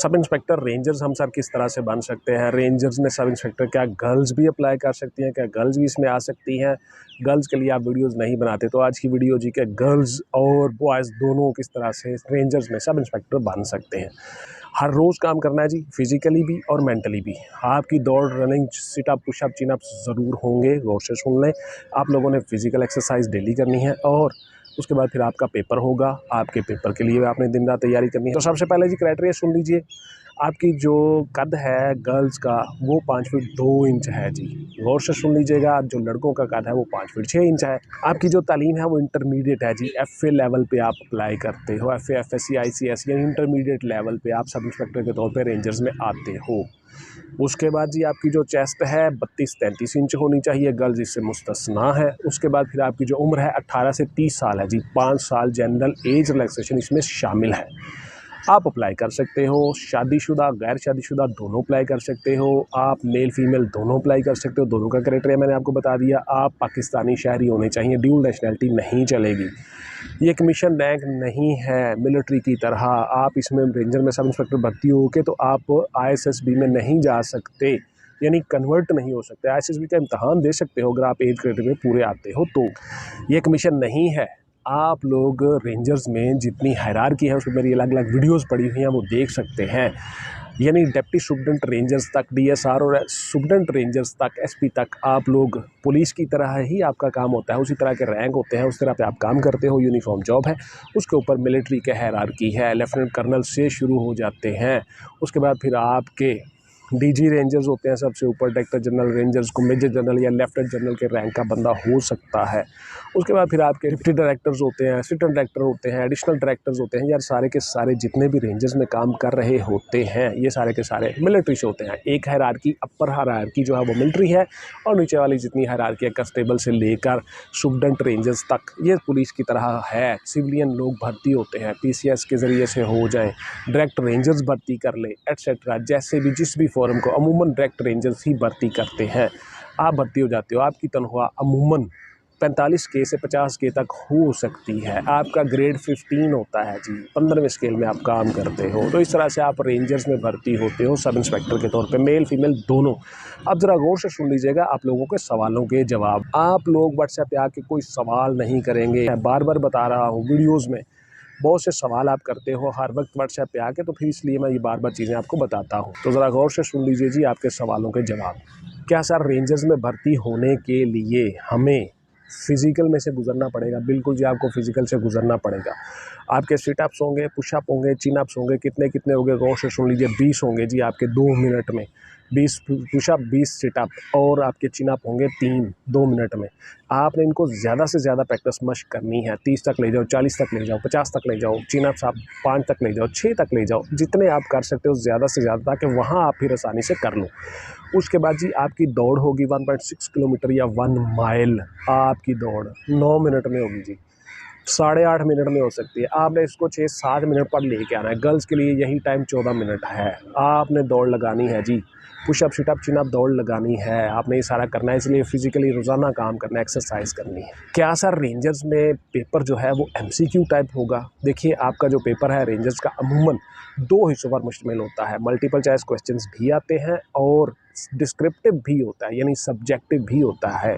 Sub inspector rangers हम sir किस तरह से बन सकते हैं, रेंजर्स में सब इंस्पेक्टर क्या गर्ल्स भी अप्लाई कर सकती हैं, क्या गर्ल्स भी इसमें आ सकती हैं, गर्ल्स के लिए आप वीडियोस नहीं बनाते, तो आज की वीडियो जी के गर्ल्स और बॉयज़ दोनों किस तरह से रेंजर्स में सब इंस्पेक्टर बन सकते हैं। हर रोज़ काम करना है जी, फिजिकली भी और मेंटली भी। आपकी दौड़, रनिंग, सिटअप, पुशअप, चिनअप ज़रूर होंगे, गौर से सुन लें। आप लोगों ने फिजिकल एक्सरसाइज डेली करनी है और उसके बाद फिर आपका पेपर होगा। आपके पेपर के लिए आपने दिन रात तैयारी करनी है। तो सबसे पहले जी क्राइटेरिया सुन लीजिए। आपकी जो कद है गर्ल्स का वो 5 फीट 2 इंच है जी, गौर से सुन लीजिएगा। जो लड़कों का कद है वो 5 फीट 6 इंच है। आपकी जो तालीम है वो इंटरमीडिएट है जी, FA लेवल पे आप अप्लाई करते हो, FA FSC ICS या इंटरमीडिएट लेवल पे आप सब इंस्पेक्टर के तौर पे रेंजर्स में आते हो। उसके बाद जी आपकी जो चेस्ट है 32-33 इंच होनी चाहिए, गर्ल्स इससे मुस्तस्ना है। उसके बाद फिर आपकी जो उम्र है 18 से 30 साल है जी, 5 साल जनरल एज रिलैक्सेशन इसमें शामिल है। आप अप्लाई कर सकते हो, शादीशुदा गैर शादीशुदा दोनों अप्लाई कर सकते हो, आप मेल फीमेल दोनों अप्लाई कर सकते हो। दोनों का क्राइटेरिया मैंने आपको बता दिया। आप पाकिस्तानी शहरी होने चाहिए, ड्यूल नेशनैलिटी नहीं चलेगी। ये कमीशन रैंक नहीं है मिलिट्री की तरह। आप इसमें रेंजर में सब इंस्पेक्टर भर्ती हो के तो आप ISSB में नहीं जा सकते, यानी कन्वर्ट नहीं हो सकते। ISSB का इम्तहान दे सकते हो अगर आप एज क्राइटेरिया में पूरे आते हो तो। ये कमीशन नहीं है। आप लोग रेंजर्स में जितनी हायरार्की है उसमें मेरी अलग अलग वीडियोस पड़ी हुई हैं, वो देख सकते हैं। यानी डिप्टी सुप्रिटेंडेंट रेंजर्स तक, DSR और सुप्रिटेंडेंट रेंजर्स तक, SP तक आप लोग पुलिस की तरह ही आपका काम होता है, उसी तरह के रैंक होते हैं, उस तरह पे आप काम करते हो। यूनिफॉर्म जॉब है, उसके ऊपर मिलिट्री के हायरार्की है। लेफ्टिनेंट कर्नल से शुरू हो जाते हैं, उसके बाद फिर आपके DG रेंजर्स होते हैं सबसे ऊपर। डायरेक्टर जनरल रेंजर्स को मेजर जनरल या लेफ्टिनेंट जनरल के रैंक का बंदा हो सकता है। उसके बाद फिर आपके डिप्टी डायरेक्टर्स होते हैं, असिस्टेंट डायरेक्टर होते हैं, एडिशनल डायरेक्टर्स होते हैं। यार सारे के सारे जितने भी रेंजर्स में काम कर रहे होते हैं ये सारे के सारे मिलिट्री से होते हैं। एक हायरार्की, अपर हायरार्की जो है वो मिलिट्री है, और नीचे वाली जितनी हायरार्की है कंस्टेबल से लेकर सुप्रिटेंडेंट रेंजर्स तक ये पुलिस की तरह है। सिविलियन लोग भर्ती होते हैं, PCS के ज़रिए से हो जाए, डायरेक्ट रेंजर्स भर्ती कर ले एटसेट्रा, जैसे भी जिस भी फॉर्म को अमूमन डायरेक्ट रेंजर्स ही भर्ती करते हैं। आप भर्ती हो जाते हो, आपकी तनख्वाह अमूमन 45K से 50K तक हो सकती है। आपका ग्रेड 15 होता है जी, 15वें स्केल में आप काम करते हो। तो इस तरह से आप रेंजर्स में भर्ती होते हो सब इंस्पेक्टर के तौर पे, मेल फीमेल दोनों। अब ज़रा गौर से सुन लीजिएगा आप लोगों के सवालों के जवाब। आप लोग व्हाट्सएप पे आके कोई सवाल नहीं करेंगे, मैं बार बार बता रहा हूँ वीडियोज़ में बहुत से सवाल आप करते हो हर वक्त व्हाट्सएप पे आके, तो फिर इसलिए मैं ये बार बार चीज़ें आपको बताता हूँ। तो ज़रा गौर से सुन लीजिए जी आपके सवालों के जवाब। क्या सर रेंजर्स में भर्ती होने के लिए हमें फ़िज़िकल में से गुज़रना पड़ेगा? बिल्कुल जी, आपको फ़िज़िकल से गुज़रना पड़ेगा। आपके सिटअप्स होंगे, पुशअप होंगे, चिनअप्स होंगे। कितने कितने होंगे गौर से सुन लीजिए। 20 होंगे जी आपके 2 मिनट में। 20 पुशअप, 20 सिटअप, और आपके चिनअप होंगे 3 2 मिनट में। आपने इनको ज़्यादा से ज़्यादा प्रैक्टिस मश्क करनी है। 30 तक ले जाओ, 40 तक ले जाओ, 50 तक ले जाओ। चिनअप्स आप 5 तक ले जाओ, 6 तक ले जाओ, जितने आप कर सकते हो ज़्यादा से ज़्यादा, ताकि वहाँ आप फिर आसानी से कर लो। उसके बाद जी आपकी दौड़ होगी 1.6 किलोमीटर या 1 माइल। आपकी दौड़ 9 मिनट में होगी जी, 8.5 मिनट में हो सकती है। आपने इसको 6-7 मिनट पर लेके आना है। गर्ल्स के लिए यही टाइम 14 मिनट है। आपने दौड़ लगानी है जी, पुशअप सिटअप चिनअप दौड़ लगानी है। आपने ये सारा करना है, इसलिए फिजिकली रोज़ाना काम करना है, एक्सरसाइज करनी है। क्या सर रेंजर्स में पेपर जो है वो MCQ टाइप होगा? देखिए आपका जो पेपर है रेंजर्स का अमूमन 2 हिस्सों पर मुश्तमिल होता है। मल्टीपल चॉइस क्वेश्चंस भी आते हैं और डिस्क्रिप्टिव भी होता है, यानी सब्जेक्टिव भी होता है।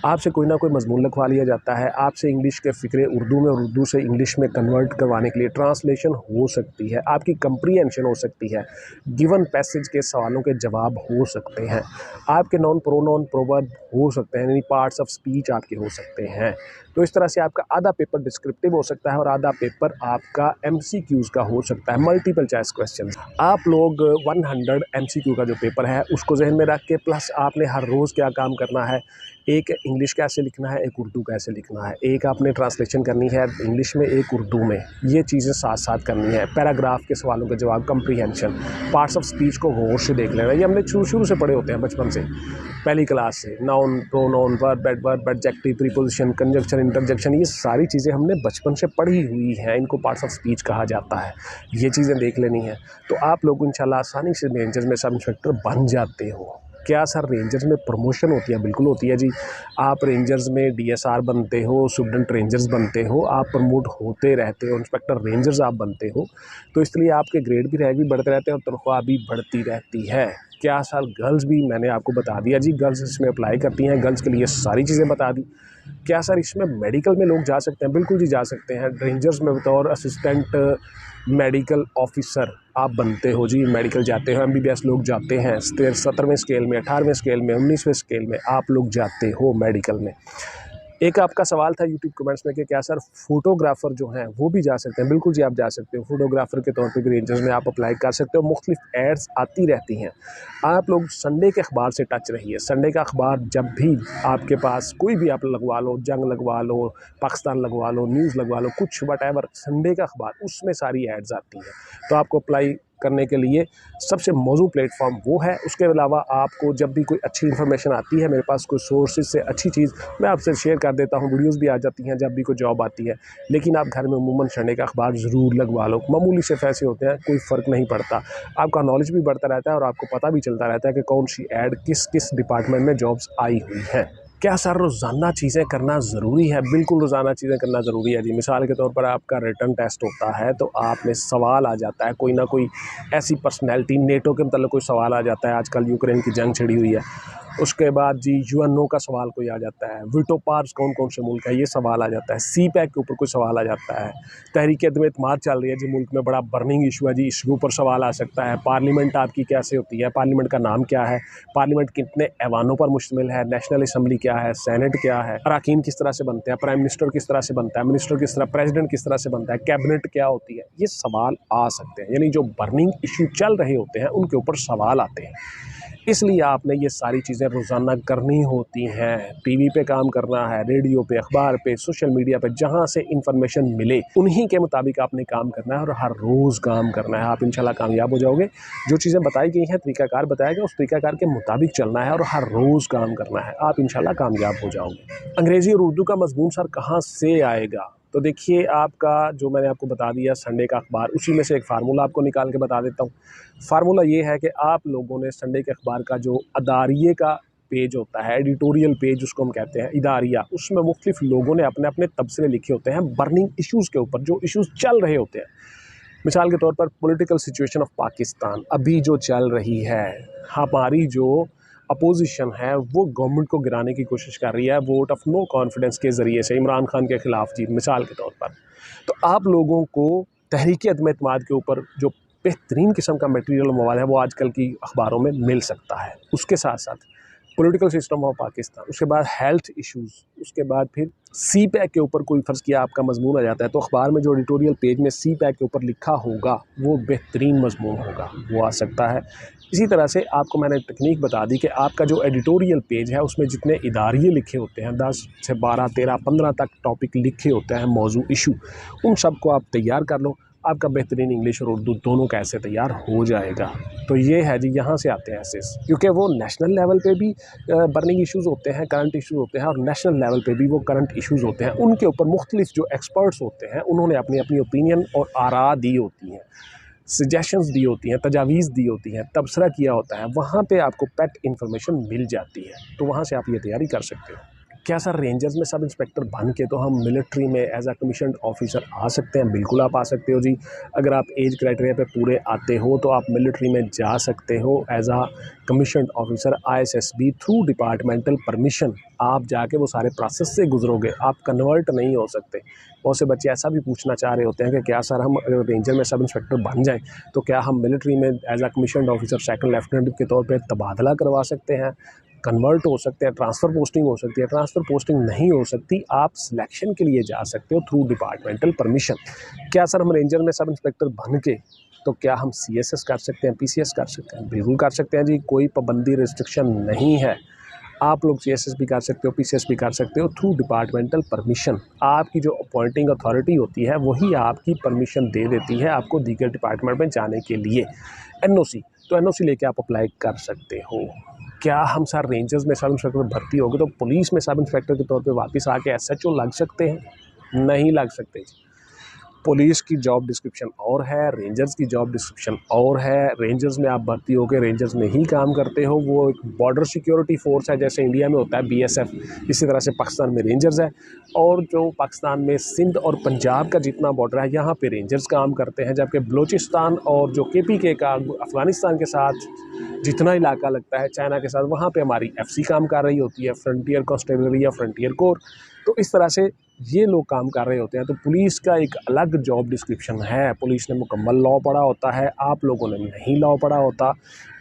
आपसे कोई ना कोई मजमून लिखवा लिया जाता है, आपसे इंग्लिश के फ़िक्रे उर्दू में और उर्दू से इंग्लिश में कन्वर्ट करवाने के लिए ट्रांसलेशन हो सकती है, आपकी कंप्रीहेंशन हो सकती है, गिवन पैसेज के सवालों के जवाब हो सकते हैं, आपके नॉन प्रोनाउन प्रोवर्ब हो सकते हैं, यानी पार्ट्स ऑफ स्पीच आपके हो सकते हैं। तो इस तरह से आपका आधा पेपर डिस्क्रिप्टिव हो सकता है और आधा पेपर आपका MCQs का हो सकता है, मल्टीपल चॉइस क्वेश्चन। आप लोग 100 MCQ का जो पेपर है उसको जहन में रख के, प्लस आपने हर रोज़ क्या काम करना है, एक इंग्लिश कैसे लिखना है, एक उर्दू कैसे लिखना है, एक आपने ट्रांसलेशन करनी है इंग्लिश में, एक उर्दू में, ये चीज़ें साथ साथ करनी है। पैराग्राफ के सवालों के जवाब, कंप्रीहेंशन, पार्ट्स ऑफ स्पीच को गौर से देख लेना। ये हमने शुरू से पढ़े होते हैं बचपन से, पहली क्लास से। Noun, pronoun, verb, adverb, adjective, preposition, conjunction, interjection, ये सारी चीज़ें हमने बचपन से पढ़ी हुई हैं। इनको पार्ट्स ऑफ स्पीच कहा जाता है। ये चीज़ें देख लेनी है, तो आप लोग इंशाल्लाह आसानी से रेंजर्स में सब इंस्पेक्टर बन जाते हो। क्या सर रेंजर्स में प्रमोशन होती है? बिल्कुल होती है जी। आप रेंजर्स में डीएसआर बनते हो, स्टूडेंट रेंजर्स बनते हो, आप प्रमोट होते रहते हो, इंस्पेक्टर रेंजर्स आप बनते हो, तो इसलिए आपके ग्रेड भी रैंक भी बढ़ते रहते हैं और तनख्वाह भी बढ़ती रहती है। क्या सर गर्ल्स भी? मैंने आपको बता दिया जी, गर्ल्स इसमें अप्लाई करती हैं, गर्ल्स के लिए सारी चीज़ें बता दी। क्या सर इसमें मेडिकल में लोग जा सकते हैं? बिल्कुल जी जा सकते हैं। रेंजर्स में बतौर असिस्टेंट मेडिकल ऑफिसर आप बनते हो जी, मेडिकल जाते हो, एमबीबीएस लोग जाते हैं, 17वें स्केल में, 18वें स्केल में, 19वें स्केल में आप लोग जाते हो मेडिकल में। एक आपका सवाल था यूट्यूब कमेंट्स में कि क्या सर फोटोग्राफर जो हैं वो भी जा सकते हैं? बिल्कुल जी आप जा सकते हो, फोटोग्राफर के तौर पे भी रेंजर्स में आप अप्लाई कर सकते हो। मुख्तलिफ एड्स आती रहती हैं। आप लोग संडे के अखबार से टच रहिए। संडे का अखबार जब भी आपके पास कोई भी आप लगवा लो, जंग लगवा लो, पाकिस्तान लगवा लो, न्यूज़ लगवा लो, कुछ वटेवर, संडे का अखबार उसमें सारी एड्स आती हैं। तो आपको अप्लाई करने के लिए सबसे मौजू प्लेटफॉर्म वो है। उसके अलावा आपको जब भी कोई अच्छी इन्फॉर्मेशन आती है, मेरे पास कोई सोर्सेज से अच्छी चीज़ मैं आपसे शेयर कर देता हूँ, वीडियोस भी आ जाती हैं जब भी कोई जॉब आती है। लेकिन आप घर में अमूमन संडे का अखबार ज़रूर लगवा लो। मामूली से पैसे होते हैं, कोई फ़र्क नहीं पड़ता। आपका नॉलेज भी बढ़ता रहता है और आपको पता भी चलता रहता है कि कौन सी ऐड किस किस डिपार्टमेंट में जॉब्स आई हुई हैं। क्या सर रोज़ाना चीज़ें करना ज़रूरी है? बिल्कुल रोज़ाना चीज़ें करना ज़रूरी है जी। मिसाल के तौर पर आपका रिटन टेस्ट होता है तो आप में सवाल आ जाता है, कोई ना कोई ऐसी पर्सनैलिटी, नेटो के मतलब कोई सवाल आ जाता है, आजकल यूक्रेन की जंग छिड़ी हुई है। उसके बाद जी यूएनओ का सवाल कोई आ जाता है, वीटो पावर्स कौन कौन से मुल्क है ये सवाल आ जाता है, सी पैक के ऊपर कोई सवाल आ जाता है, तहरीक अदम एतमाद चल रही है जी मुल्क में, बड़ा बर्निंग इशू है जी, इसके ऊपर सवाल आ सकता है। पार्लियामेंट आपकी कैसे होती है, पार्लियामेंट का नाम क्या है, पार्लियामेंट कितने ऐवानों पर मुश्तमिल है, नेशनल असम्बली क्या है, सेनेट क्या है, अराकीन किस तरह से बनते हैं, प्राइम मिनिस्टर किस तरह से बनता है, मिनिस्टर किस तरह, प्रेसिडेंट किस तरह से बनता है, कैबिनेट क्या होती है, ये सवाल आ सकते हैं। यानी जो बर्निंग इशू चल रहे होते हैं उनके ऊपर सवाल आते हैं। इसलिए आपने ये सारी चीज़ें रोज़ाना करनी होती हैं। टीवी पे काम करना है, रेडियो पे, अखबार पे, सोशल मीडिया पे, जहाँ से इन्फॉर्मेशन मिले उन्हीं के मुताबिक आपने काम करना है और हर रोज़ काम करना है। आप इंशाल्लाह कामयाब हो जाओगे। जो चीज़ें बताई गई हैं, तरीक़ाकार बताया गया, उस तरीक़ाकार के मुताबिक चलना है और हर रोज़ काम करना है। आप इंशाल्लाह कामयाब हो जाओगे। अंग्रेज़ी और उर्दू का मज़मून सर कहाँ से आएगा? तो देखिए, आपका जो मैंने आपको बता दिया संडे का अखबार, उसी में से एक फ़ार्मूला आपको निकाल के बता देता हूँ। फ़ार्मूला ये है कि आप लोगों ने संडे के अखबार का जो अदारिये का पेज होता है, एडिटोरियल पेज उसको हम कहते हैं, इदारिया, उसमें मुख्तलिफ लोगों ने अपने अपने तबसरे लिखे होते हैं बर्निंग इश्यूज़ के ऊपर, जो इश्यूज़ चल रहे होते हैं। मिसाल के तौर पर पॉलिटिकल सिचुएशन ऑफ पाकिस्तान अभी जो चल रही है, हमारी जो अपोजिशन है वो गवर्नमेंट को गिराने की कोशिश कर रही है वोट ऑफ नो कॉन्फिडेंस के ज़रिए से, इमरान खान के ख़िलाफ़ जी, मिसाल के तौर पर। तो आप लोगों को तहरीक अदम एतमाद के ऊपर जो बेहतरीन किस्म का मटेरियल मवाद है वो आजकल की अखबारों में मिल सकता है। उसके साथ साथ पॉलिटिकल सिस्टम ऑफ पाकिस्तान, उसके बाद हेल्थ इश्यूज़, उसके बाद फिर सी पैक के ऊपर कोई फ़र्ज़ किया आपका मज़मून आ जाता है तो अखबार में जो एडिटोरियल पेज में सी पैक के ऊपर लिखा होगा वो बेहतरीन मज़मून होगा, वो आ सकता है। इसी तरह से आपको मैंने टेक्निक बता दी कि आपका जो एडिटोरियल पेज है उसमें जितने इदारिये लिखे होते हैं, 10 से 12, 13, 15 तक टॉपिक लिखे होते हैं, मौजू, इशू, उन सब को आप तैयार कर लो। आपका बेहतरीन इंग्लिश और उर्दू दोनों कैसे तैयार हो जाएगा। तो ये है जी, यहाँ से आते हैं एसेस, क्योंकि वो नेशनल लेवल पे भी बर्निंग इश्यूज़ होते हैं, करंट इश्यूज़ होते हैं, और नेशनल लेवल पे भी वो करंट इश्यूज़ होते हैं। उनके ऊपर मुख्तलिफ जो एक्सपर्ट्स होते हैं उन्होंने अपनी अपनी ओपिनियन और आरा दी होती हैं, सजेशंस दी होती हैं, तजावीज़ दी होती हैं, तबसरा किया होता है, वहाँ पे आपको पैट इन्फॉर्मेशन मिल जाती है। तो वहाँ से आप ये तैयारी कर सकते हो। क्या सर रेंजर्स में सब इंस्पेक्टर बन के तो हम मिलिट्री में एज अ कमीशन्ड ऑफिसर आ सकते हैं? बिल्कुल आप आ सकते हो जी। अगर आप एज क्राइटेरिया पे पूरे आते हो तो आप मिलिट्री में जा सकते हो as a commissioned officer ISSB through departmental permission. आप जाके वो सारे प्रोसेस से गुजरोगे, आप कन्वर्ट नहीं हो सकते। बहुत से बच्चे ऐसा भी पूछना चाह रहे होते हैं कि क्या सर हम अगर रेंजर में सब इंस्पेक्टर बन जाएं तो क्या हम मिलिट्री में as a commissioned officer second lieutenant के तौर पे तबादला करवा सकते हैं, कन्वर्ट हो सकते हैं, ट्रांसफ़र पोस्टिंग हो सकती है? ट्रांसफ़र पोस्टिंग नहीं हो सकती, आप सिलेक्शन के लिए जा सकते हो थ्रू डिपार्टमेंटल परमिशन। क्या सर हम रेंजर में सब इंस्पेक्टर बन के तो क्या हम CSS कर सकते हैं, PCS कर सकते हैं? बिल्कुल कर सकते हैं जी, कोई पाबंदी रिस्ट्रिक्शन नहीं है। आप लोग CSS भी कर सकते हो, PCS भी कर सकते हो थ्रू डिपार्टमेंटल परमिशन। आपकी जो अपॉइंटिंग अथॉरिटी होती है वही आपकी परमिशन दे देती है आपको दीगर डिपार्टमेंट में जाने के लिए। NOC, तो NOC लेके आप अप्लाई कर सकते हो। क्या हम सर रेंजर्स में सब इंस्पेक्टर भर्ती हो गए तो पुलिस में सब इंस्पेक्टर के तौर पे वापस आके SHO लग सकते हैं? नहीं लग सकते जी। पुलिस की जॉब डिस्क्रिप्शन और है, रेंजर्स की जॉब डिस्क्रिप्शन और है। रेंजर्स में आप भर्ती होकर रेंजर्स में ही काम करते हो, वो एक बॉर्डर सिक्योरिटी फोर्स है, जैसे इंडिया में होता है BSF, इसी तरह से पाकिस्तान में रेंजर्स है। और जो पाकिस्तान में सिंध और पंजाब का जितना बॉर्डर है, यहाँ पे रेंजर्स काम करते हैं, जबकि बलूचिस्तान और जो KPK का अफ़गानिस्तान के साथ जितना इलाका लगता है चाइना के साथ, वहाँ पे हमारी FC काम कर रही होती है, फ्रंटियर कॉन्स्टेबलरी या फ्रंटियर कोर। तो इस तरह से ये लोग काम कर रहे होते हैं। तो पुलिस का एक अलग जॉब डिस्क्रिप्शन है, पुलिस ने मुकम्मल लॉ पढ़ा होता है, आप लोगों ने नहीं लॉ पढ़ा होता,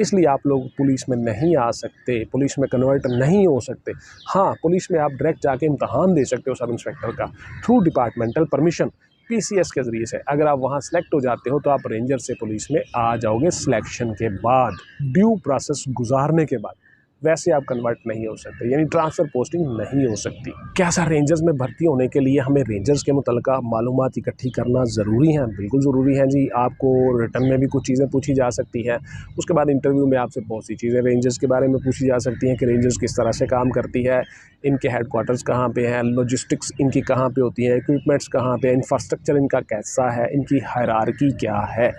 इसलिए आप लोग पुलिस में नहीं आ सकते, पुलिस में कन्वर्ट नहीं हो सकते। हाँ, पुलिस में आप डायरेक्ट जाके इम्तहान दे सकते हो सब इंस्पेक्टर का, थ्रू डिपार्टमेंटल परमिशन PCS के ज़रिए से। अगर आप वहाँ सेलेक्ट हो जाते हो तो आप रेंजर से पुलिस में आ जाओगे सिलेक्शन के बाद, ड्यू प्रोसेस गुजारने के बाद। वैसे आप कन्वर्ट नहीं हो सकते, यानी ट्रांसफ़र पोस्टिंग नहीं हो सकती। क्या सर रेंजर्स में भर्ती होने के लिए हमें रेंजर्स के मुतल्लिक़ा मालूमात इकट्ठी करना ज़रूरी है? बिल्कुल ज़रूरी है जी। आपको रिटर्न में भी कुछ चीज़ें पूछी जा सकती हैं, उसके बाद इंटरव्यू में आपसे बहुत सी चीज़ें रेंजर्स के बारे में पूछी जा सकती हैं कि रेंजर्स किस तरह से काम करती है, इनके हेडक्वार्टर्स कहाँ पे हैं, लॉजिस्टिक्स इनकी कहाँ पे होती है, इक्विपमेंट्स कहाँ पे, इंफ्रास्ट्रक्चर इनका कैसा है, इनकी हायरार्की क्या है।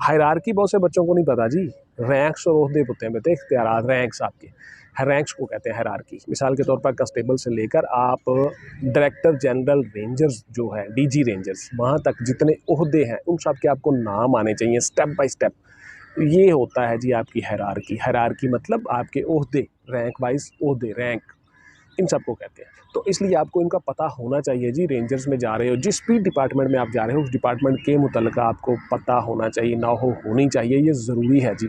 हायरार्की बहुत से बच्चों को नहीं पता जी। रैंक्स और ओहदे होते हैं बेटे, इख्तियारात, रैंक्स आपके, रैंक्स को कहते हैं हायरार्की। मिसाल के तौर पर कांस्टेबल से लेकर आप डायरेक्टर जनरल रेंजर्स जो है, DG रेंजर्स, वहाँ तक जितने ओहदे हैं उन सब के आपको नाम आने चाहिए स्टेप बाय स्टेप। ये होता है जी आपकी हायरार्की। हायरार्की मतलब आपके ओहदे, रैंक वाइज ओहदे, रैंक, इन सबको कहते हैं। तो इसलिए आपको इनका पता होना चाहिए जी। रेंजर्स में जा रहे हो, जिस भी डिपार्टमेंट में आप जा रहे हो, उस डिपार्टमेंट के मुतल्लिक़ आपको पता होना चाहिए, ना होनी चाहिए, ये ज़रूरी है जी।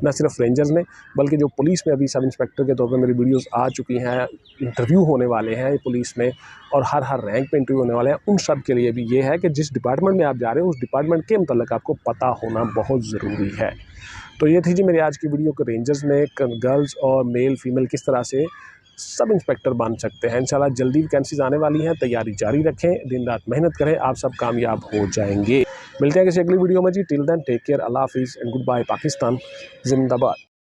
न सिर्फ रेंजर्स में, बल्कि जो पुलिस में अभी सब इंस्पेक्टर के तौर पर मेरी वीडियोस आ चुकी हैं, इंटरव्यू होने वाले हैं पुलिस में, और हर रैंक पे इंटरव्यू होने वाले हैं, उन सब के लिए भी ये है कि जिस डिपार्टमेंट में आप जा रहे हो उस डिपार्टमेंट के मुतल्लिक़ आपको पता होना बहुत ज़रूरी है। तो ये थी जी मेरी आज की वीडियो कि रेंजर्स में गर्ल्स और मेल फीमेल किस तरह से सब इंस्पेक्टर बन सकते हैं। इंशाल्लाह जल्दी वैकेंसीज आने वाली हैं, तैयारी जारी रखें, दिन रात मेहनत करें, आप सब कामयाब हो जाएंगे। मिलते हैं किसी अगली वीडियो में जी। टिल देन टेक केयर, अल्लाह हाफिज़ एंड गुड बाय। पाकिस्तान जिंदाबाद।